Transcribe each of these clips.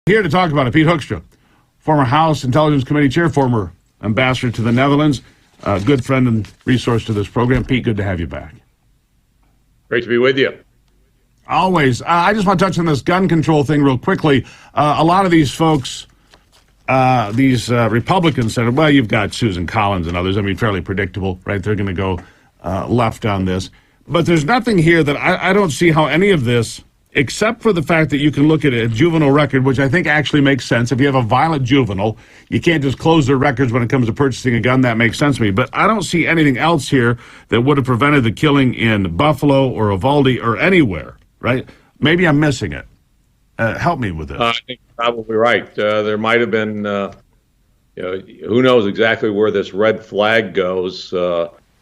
Here to talk about it, Pete Hoekstra, former House Intelligence Committee chair, former ambassador to the Netherlands, good friend and resource to this program. Pete, good to have you back. Great to be with you. Always. I just want to touch on this gun control thing real quickly. A lot of these folks, these Republicans said, well, you've got Susan Collins and others. I mean, fairly predictable, right? They're going to go left on this. But there's nothing here that I don't see how any of this, except for the fact that you can look at a juvenile record, which I think actually makes sense. If you have a violent juvenile, you can't just close their records when it comes to purchasing a gun. That makes sense to me. But I don't see anything else here that would have prevented the killing in Buffalo or Uvalde or anywhere, right? Maybe I'm missing it. Help me with this. I think you're probably right. There might have been, who knows exactly where this red flag goes,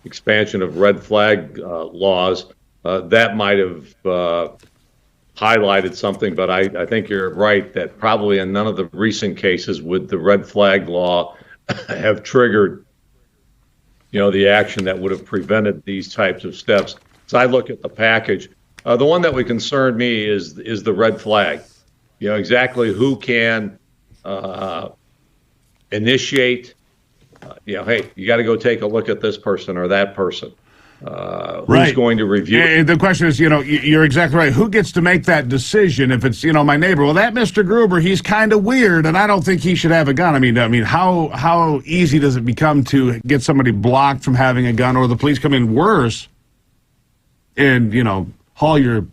expansion of red flag laws. That might have highlighted something, but I think you're right that probably in none of the recent cases would the red flag law have triggered, the action that would have prevented these types of steps. So I look at the package. The one that would concern me is the red flag. Exactly who can initiate. Hey, you got to go take a look at this person or that person. Who's going to review? And the question is, you're exactly right. Who gets to make that decision? If it's, my neighbor, well, that Mr. Gruber, he's kind of weird, and I don't think he should have a gun. I mean, how easy does it become to get somebody blocked from having a gun, or the police come in worse and haul your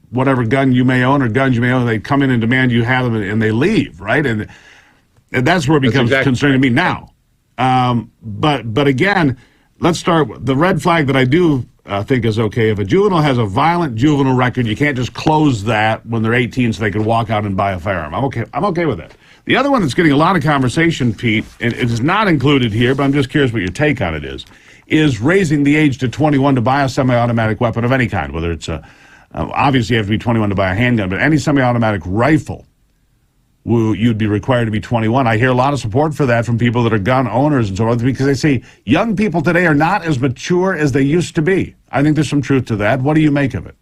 whatever gun you may own or guns you may own? They come in and demand you have them, and they leave, right? And that's where it becomes concerning to me now. But again. Let's start with the red flag that I do think is okay. If a juvenile has a violent juvenile record, you can't just close that when they're 18 so they can walk out and buy a firearm. I'm okay with that. The other one that's getting a lot of conversation, Pete, and it is not included here, but I'm just curious what your take on it is raising the age to 21 to buy a semi-automatic weapon of any kind, whether it's obviously you have to be 21 to buy a handgun, but any semi-automatic rifle. You'd be required to be 21. I hear a lot of support for that from people that are gun owners and so on, because they say young people today are not as mature as they used to be. I think there's some truth to that. What do you make of it?